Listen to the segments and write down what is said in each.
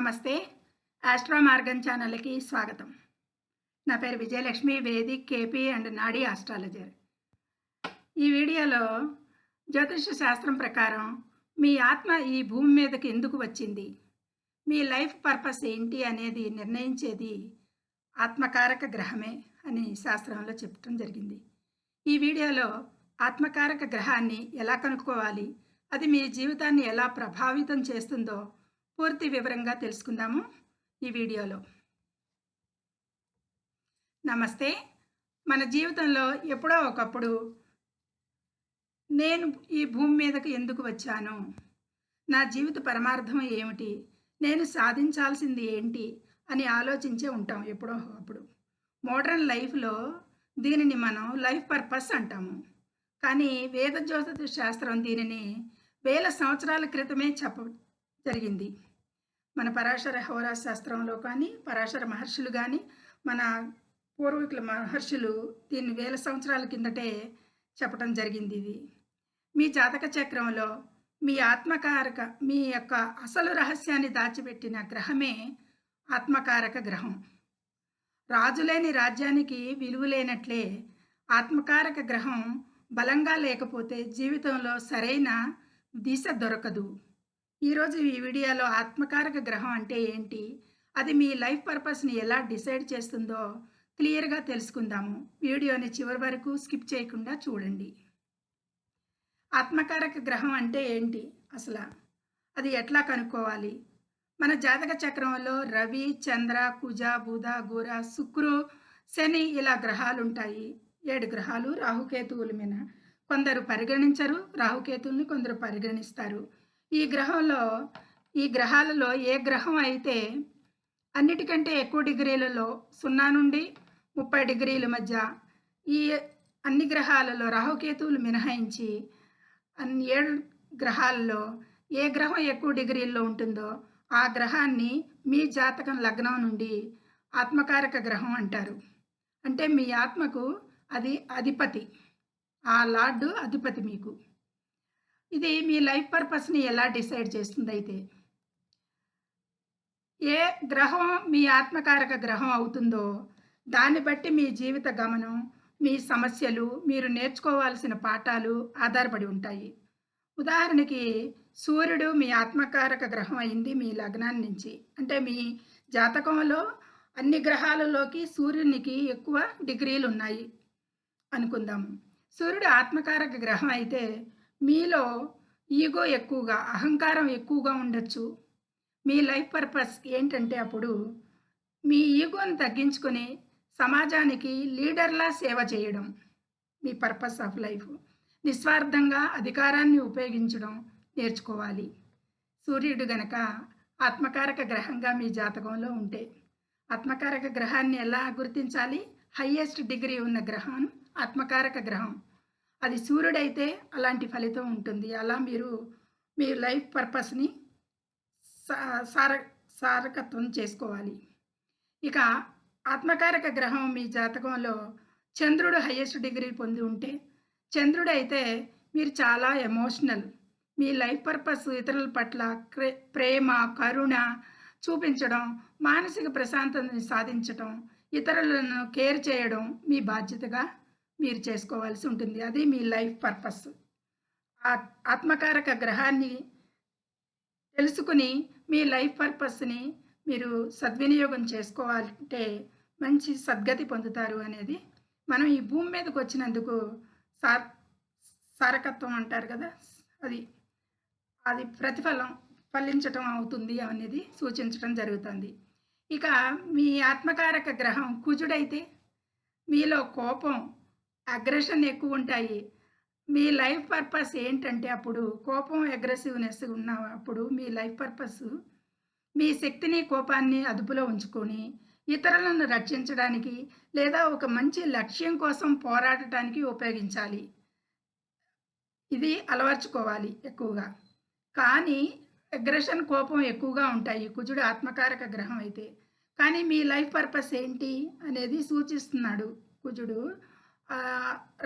నమస్తే. ఆస్ట్రో మార్గం ఛానల్‌కి స్వాగతం. నా పేరు విజయలక్ష్మి, వేదిక్, కేపీ అండ్ నాడీ ఆస్ట్రాలజర్. ఈ వీడియోలో జ్యోతిష శాస్త్రం ప్రకారం మీ ఆత్మ ఈ భూమి మీదకి ఎందుకు వచ్చింది, మీ లైఫ్ పర్పస్ ఏంటి అనేది నిర్ణయించేది ఆత్మకారక గ్రహమే అని శాస్త్రంలో చెప్పడం జరిగింది. ఈ వీడియోలో ఆత్మకారక గ్రహాన్ని ఎలా కనుక్కోవాలి, అది మీ జీవితాన్ని ఎలా ప్రభావితం చేస్తుందో పూర్తి వివరంగా తెలుసుకుందాము ఈ వీడియోలో. నమస్తే. మన జీవితంలో ఎప్పుడో ఒకప్పుడు నేను ఈ భూమి మీదకు ఎందుకు వచ్చాను, నా జీవిత పరమార్థం ఏమిటి, నేను సాధించాల్సింది ఏంటి అని ఆలోచించే ఉంటాం ఎప్పుడో ఒకప్పుడు. మోడర్న్ లైఫ్లో దీనిని మనం లైఫ్ పర్పస్ అంటాము. కానీ వేద జ్యోతిష శాస్త్రం దీనిని వేల సంవత్సరాల క్రితమే జరిగింది. మన పరాశర హోరా శాస్త్రంలో కానీ, పరాశర మహర్షులు కానీ, మన పూర్వీకుల మహర్షులు దీన్ని వేల సంవత్సరాల కిందటే చెప్పడం జరిగింది. ఇది మీ జాతక చక్రంలో మీ ఆత్మకారక, మీ యొక్క అసలు రహస్యాన్ని దాచిపెట్టిన గ్రహమే ఆత్మకారక గ్రహం. రాజులేని రాజ్యానికి విలువ లేనట్లే ఆత్మకారక గ్రహం బలంగా లేకపోతే జీవితంలో సరైన దిశ దొరకదు. ఈరోజు ఈ వీడియోలో ఆత్మకారక గ్రహం అంటే ఏంటి, అది మీ లైఫ్ పర్పస్ని ఎలా డిసైడ్ చేస్తుందో క్లియర్గా తెలుసుకుందాము. వీడియోని చివరి వరకు స్కిప్ చేయకుండా చూడండి. ఆత్మకారక గ్రహం అంటే ఏంటి, అసలు అది ఎట్లా కనుక్కోవాలి? మన జాతక చక్రంలో రవి, చంద్ర, కుజ, బుధ, గుర, శుక్రు, శని ఇలా గ్రహాలు ఉంటాయి. 7 గ్రహాలు రాహుకేతువుల మీద. కొందరు పరిగణించరు రాహుకేతువుల్ని, కొందరు పరిగణిస్తారు. ఈ గ్రహాలలో ఏ గ్రహం అయితే అన్నిటికంటే ఎక్కువ డిగ్రీలలో 0 నుండి 30 డిగ్రీల మధ్య, ఈ అన్ని గ్రహాలలో రాహుకేతువులు మినహాయించి అన్ని 7 గ్రహాలలో ఏ గ్రహం ఎక్కువ డిగ్రీల్లో ఉంటుందో ఆ గ్రహాన్ని మీ జాతకం లగ్నం నుండి ఆత్మకారక గ్రహం అంటారు. అంటే మీ ఆత్మకు అది అధిపతి, ఆ లార్డు అధిపతి మీకు. ఇది మీ లైఫ్ పర్పస్ని ఎలా డిసైడ్ చేస్తుంది? అయితే ఏ గ్రహం మీ ఆత్మకారక గ్రహం అవుతుందో దాన్ని బట్టి మీ జీవిత గమనం, మీ సమస్యలు, మీరు నేర్చుకోవాల్సిన పాఠాలు ఆధారపడి ఉంటాయి. ఉదాహరణకి సూర్యుడు మీ ఆత్మకారక గ్రహం అయింది మీ లగ్నాన్ని నుంచి. అంటే మీ జాతకంలో అన్ని గ్రహాలలోకి సూర్యునికి ఎక్కువ డిగ్రీలు ఉన్నాయి అనుకుందాము. సూర్యుడు ఆత్మకారక గ్రహం అయితే మీలో ఈగో ఎక్కువగా, అహంకారం ఎక్కువగా ఉండొచ్చు. మీ లైఫ్ పర్పస్ ఏంటంటే అప్పుడు మీ ఈగోని తగ్గించుకొని సమాజానికి లీడర్లా సేవ చేయడం మీ పర్పస్ ఆఫ్ లైఫ్. నిస్వార్థంగా అధికారాన్ని ఉపయోగించడం నేర్చుకోవాలి. సూర్యుడు గనక ఆత్మకారక గ్రహంగా మీ జాతకంలో ఉంటే, ఆత్మకారక గ్రహాన్ని ఎలా గుర్తించాలి? హయ్యెస్ట్ డిగ్రీ ఉన్న గ్రహం ఆత్మకారక గ్రహం. అది సూర్యుడైతే అలాంటి ఫలితం ఉంటుంది. అలా మీరు మీ లైఫ్ పర్పస్ని సారకత్వం చేసుకోవాలి. ఇక ఆత్మకారక గ్రహం మీ జాతకంలో చంద్రుడు హయ్యెస్ట్ డిగ్రీ పొంది ఉంటే, చంద్రుడైతే మీరు చాలా ఎమోషనల్. మీ లైఫ్ పర్పస్ ఇతరుల పట్ల ప్రేమ, కరుణ చూపించడం, మానసిక ప్రశాంతతని సాధించడం, ఇతరులను కేర్ చేయడం మీ బాధ్యతగా మీరు చేసుకోవాల్సి ఉంటుంది. అది మీ లైఫ్ పర్పస్. ఆత్మకారక గ్రహాన్ని తెలుసుకుని మీ లైఫ్ పర్పస్ని మీరు సద్వినియోగం చేసుకోవాలంటే మంచి సద్గతి పొందుతారు అనేది మనం ఈ భూమి మీదకి వచ్చినందుకు సారకత్వం అంటారు కదా, అది ఫలించటం అవుతుంది అనేది సూచించడం జరుగుతుంది. ఇక మీ ఆత్మకారక గ్రహం కుజుడైతే మీలో కోపం, అగ్రెషన్ ఎక్కువ ఉంటాయి. మీ లైఫ్ పర్పస్ ఏంటంటే అప్పుడు కోపం, అగ్రెసివ్నెస్ ఉన్నప్పుడు మీ లైఫ్ పర్పస్ మీ శక్తిని, కోపాన్ని అదుపులో ఉంచుకొని ఇతరులను రక్షించడానికి లేదా ఒక మంచి లక్ష్యం కోసం పోరాడటానికి ఉపయోగించాలి. ఇది అలవర్చుకోవాలి ఎక్కువగా. కానీ అగ్రెషన్, కోపం ఎక్కువగా ఉంటాయి కుజుడు ఆత్మకారక గ్రహం అయితే. కానీ మీ లైఫ్ పర్పస్ ఏంటి అనేది సూచిస్తున్నాడు కుజుడు.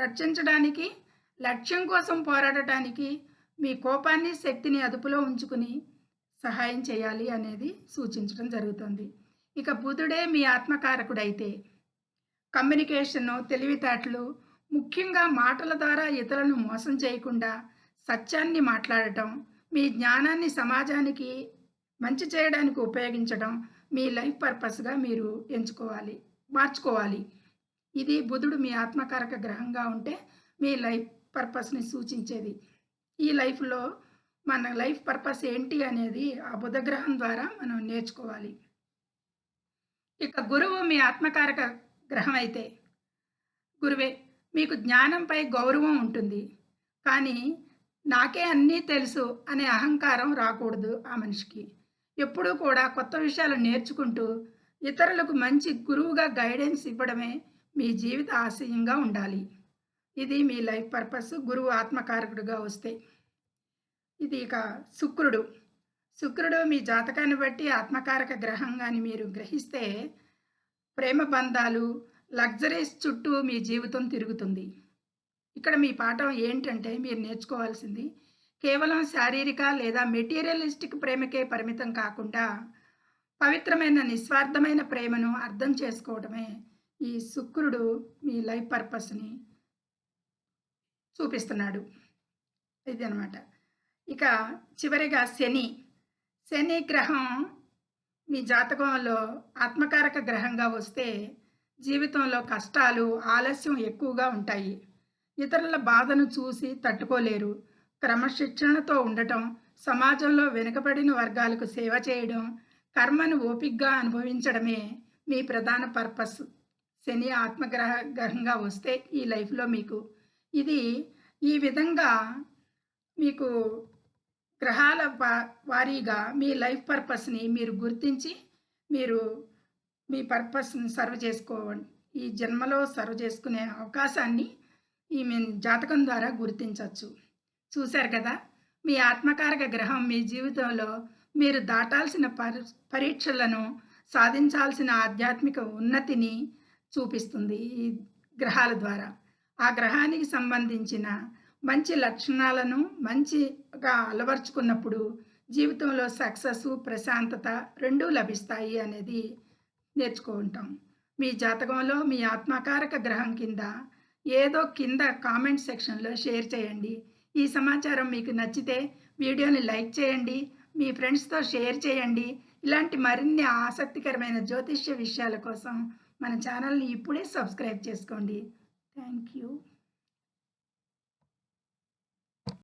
రక్షించడానికి, లక్ష్యం కోసం పోరాడటానికి మీ కోపాన్ని, శక్తిని అదుపులో ఉంచుకుని సహాయం చేయాలి అనేది సూచించడం జరుగుతుంది. ఇక బుధుడే మీ ఆత్మకారకుడైతే కమ్యూనికేషను, తెలివితేటలు, ముఖ్యంగా మాటల ద్వారా ఇతరులను మోసం చేయకుండా సత్యాన్ని మాట్లాడటం, మీ జ్ఞానాన్ని సమాజానికి మంచి చేయడానికి ఉపయోగించడం మీ లైఫ్ పర్పస్‌గా మీరు ఎంచుకోవాలి, మార్చుకోవాలి. ఇది బుధుడు మీ ఆత్మకారక గ్రహంగా ఉంటే మీ లైఫ్ పర్పస్‌ని సూచించేది. ఈ లైఫ్‌లో మన లైఫ్ పర్పస్ ఏంటి అనేది ఆ బుధ గ్రహం ద్వారా మనం నేర్చుకోవాలి. ఇక గురువు మీ ఆత్మకారక గ్రహం అయితే గురువే. మీకు జ్ఞానంపై గౌరవం ఉంటుంది. కానీ నాకే అన్నీ తెలుసు అనే అహంకారం రాకూడదు ఆ మనిషికి. ఎప్పుడూ కూడా కొత్త విషయాలు నేర్చుకుంటూ ఇతరులకు మంచి గురువుగా గైడెన్స్ ఇవ్వడమే మీ జీవిత ఆశయంగా ఉండాలి. ఇది మీ లైఫ్ పర్పస్ గురువు ఆత్మకారకుడిగా వస్తే. ఇది ఇక శుక్రుడు. శుక్రుడు మీ జాతకాన్ని బట్టి ఆత్మకారక గ్రహంగాని మీరు గ్రహిస్తే ప్రేమ బంధాలు, లగ్జరీస్ చుట్టూ మీ జీవితం తిరుగుతుంది. ఇక్కడ మీ పాఠం ఏంటంటే మీరు నేర్చుకోవాల్సింది కేవలం శారీరక లేదా మెటీరియలిస్టిక్ ప్రేమకే పరిమితం కాకుండా పవిత్రమైన నిస్వార్థమైన ప్రేమను అర్థం చేసుకోవడమే ఈ శుక్రుడు మీ లైఫ్ పర్పస్‌ని చూపిస్తున్నాడు. ఇదనమాట. ఇక చివరిగా శని. శని గ్రహం మీ జాతకంలో ఆత్మకారక గ్రహంగా వస్తే జీవితంలో కష్టాలు, ఆలస్యం ఎక్కువగా ఉంటాయి. ఇతరుల బాధను చూసి తట్టుకోలేరు. క్రమశిక్షణతో ఉండటం, సమాజంలో వెనుకబడిన వర్గాలకు సేవ చేయడం, కర్మను ఓపికగా అనుభవించడమే మీ ప్రధాన పర్పస్. శని గ్రహంగా వస్తే ఈ లైఫ్‌లో మీకు ఇది ఈ విధంగా మీకు గ్రహాల వారీగా మీ లైఫ్ పర్పస్‌ని మీరు గుర్తించి మీరు మీ పర్పస్‌ని సర్వ్ చేసుకోవండి. ఈ జన్మలో సర్వ్ చేసుకునే అవకాశాన్ని ఈమె జాతకం ద్వారా గుర్తించొచ్చు. చూశారు కదా! మీ ఆత్మకారక గ్రహం మీ జీవితంలో మీరు దాటాల్సిన పరీక్షలను, సాధించాల్సిన ఆధ్యాత్మిక ఉన్నతిని చూపిస్తుంది ఈ గ్రహాల ద్వారా. ఆ గ్రహానికి సంబంధించిన మంచి లక్షణాలను మంచిగా అలవరుచుకున్నప్పుడు జీవితంలో సక్సెస్, ప్రశాంతత రెండూ లభిస్తాయి అనేది నేర్చుకుంటాం. మీ జాతకంలో మీ ఆత్మకారక గ్రహం కింద కామెంట్ సెక్షన్‌లో షేర్ చేయండి. ఈ సమాచారం మీకు నచ్చితే వీడియోని లైక్ చేయండి. మీ ఫ్రెండ్స్‌తో షేర్ చేయండి. ఇలాంటి మరిన్ని ఆసక్తికరమైన జ్యోతిష్య విషయాల కోసం మన ఛానల్‌ని ఇప్పుడే సబ్స్క్రైబ్ చేసుకోండి. Thank you.